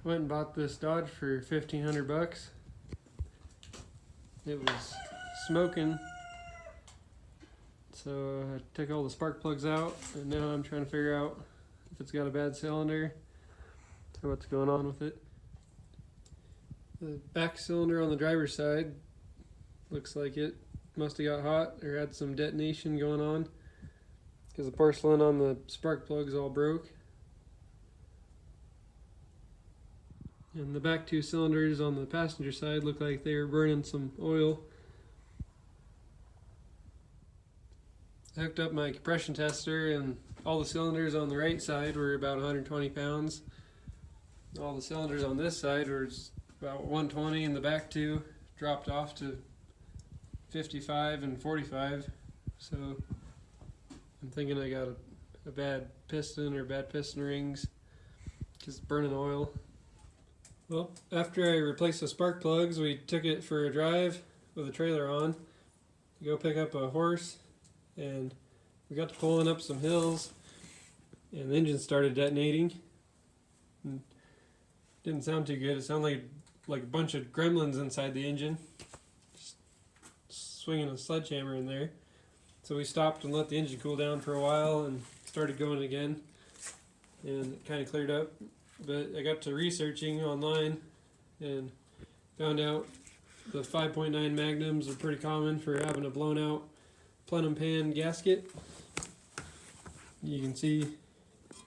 Went and bought this Dodge for 1,500 bucks. It was smoking, so I took all the spark plugs out, and now I'm trying to figure out if it's got a bad cylinder or what's going on with it. The back cylinder on the driver's side looks like it must have got hot or had some detonation going on, because the porcelain on the spark plugs all broke. And the back two cylinders on the passenger side look like they were burning some oil. I hooked up my compression tester, and all the cylinders on the right side were about 120 pounds. All the cylinders on this side were about 120, and the back two dropped off to 55 and 45. So I'm thinking I got a bad piston or bad piston rings because it's burning oil. Well, after I replaced the spark plugs, we took it for a drive with a trailer on to go pick up a horse, and we got to pulling up some hills, and the engine started detonating. And didn't sound too good. It sounded like a bunch of gremlins inside the engine, just swinging a sledgehammer in there. So we stopped and let the engine cool down for a while and started going again, and it kind of cleared up. But I got to researching online and found out the 5.9 magnums are pretty common for having a blown out plenum pan gasket. You can see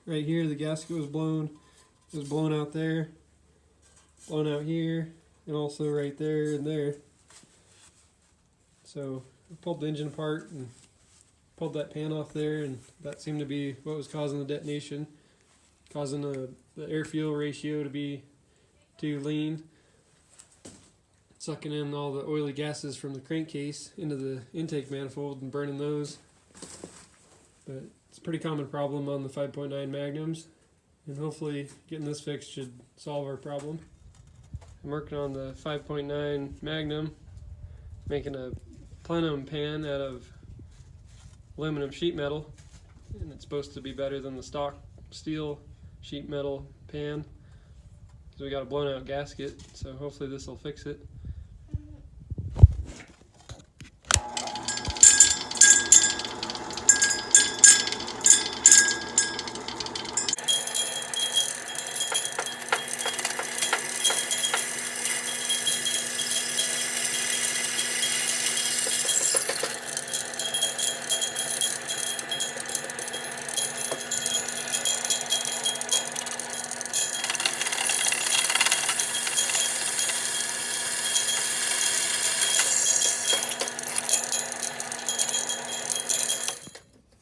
right here the gasket was blown. It was blown out there, blown out here, and also right there and there. So I pulled the engine apart and pulled that pan off there, and that seemed to be what was causing the detonation, causing the air-fuel ratio to be too lean, sucking in all the oily gases from the crankcase into the intake manifold and burning those. But it's a pretty common problem on the 5.9 magnums, and hopefully getting this fixed should solve our problem. I'm working on the 5.9 magnum, making a plenum pan out of aluminum sheet metal, and it's supposed to be better than the stock steel sheet metal pan, because we got a blown out gasket, so hopefully this will fix it.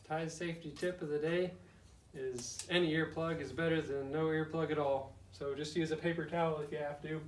Ty's safety tip of the day is any earplug is better than no earplug at all. So just use a paper towel if you have to.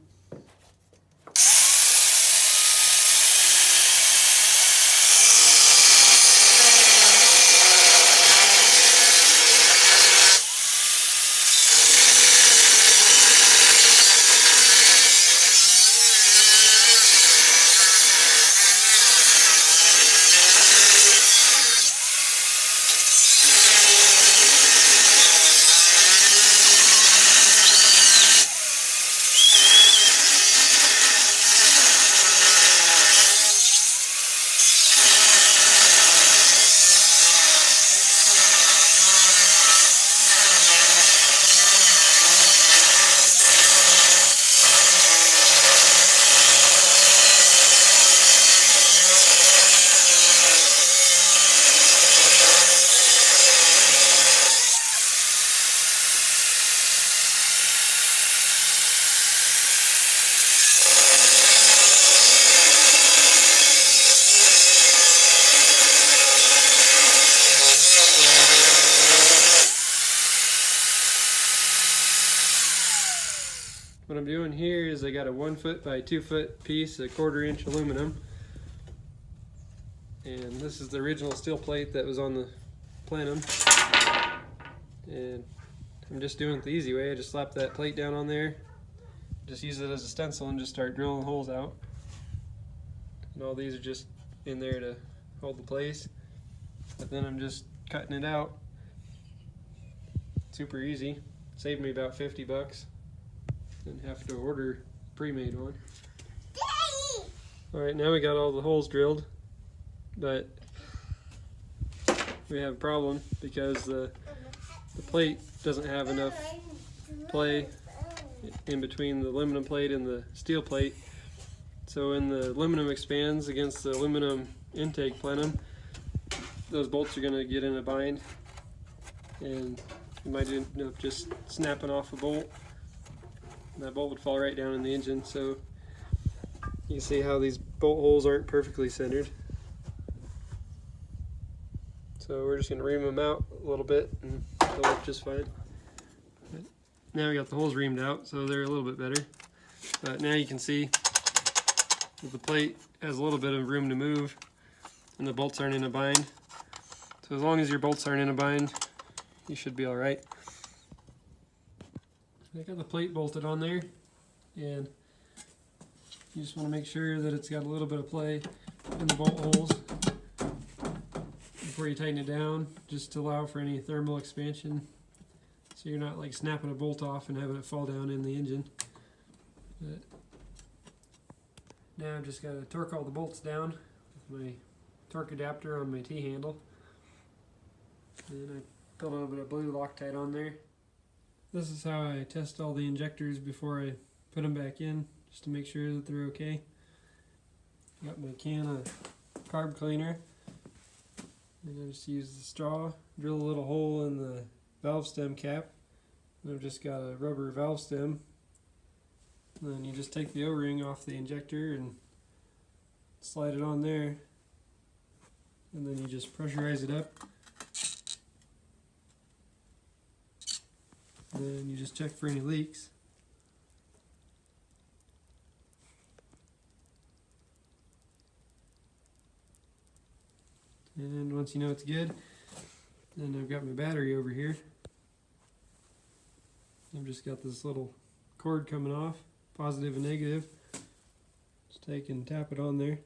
What I'm doing here is I got a 1 foot by 2 foot piece of 1/4 inch aluminum, and this is the original steel plate that was on the plenum, and I'm just doing it the easy way. I just slap that plate down on there, just use it as a stencil and just start drilling holes out, and all these are just in there to hold the place, but then I'm just cutting it out. Super easy, saved me about 50 bucks. and have to order a pre-made one. Alright, now we got all the holes drilled, but we have a problem because the plate doesn't have enough play in between the aluminum plate and the steel plate. So when the aluminum expands against the aluminum intake plenum, those bolts are going to get in a bind, and you might end up just snapping off a bolt, and that bolt would fall right down in the engine. So you can see how these bolt holes aren't perfectly centered. So we're just going to ream them out a little bit and they'll work just fine. But now we got the holes reamed out, so they're a little bit better. But now you can see that the plate has a little bit of room to move and the bolts aren't in a bind. So as long as your bolts aren't in a bind, you should be alright. I got the plate bolted on there, and you just want to make sure that it's got a little bit of play in the bolt holes before you tighten it down, just to allow for any thermal expansion, so you're not like snapping a bolt off and having it fall down in the engine. But now I've just got to torque all the bolts down with my torque adapter on my T-handle, and I put a little bit of blue Loctite on there. This is how I test all the injectors before I put them back in, just to make sure that they're okay. Got my can of carb cleaner, and I just use the straw, drill a little hole in the valve stem cap, and I've just got a rubber valve stem. And then you just take the O-ring off the injector and slide it on there, and then you just pressurize it up. Then you just check for any leaks. And once you know it's good, then I've got my battery over here. I've just got this little cord coming off, positive and negative. Just take and tap it on there.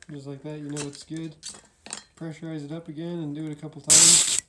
Just like that, you know it's good. Pressurize it up again and do it a couple times.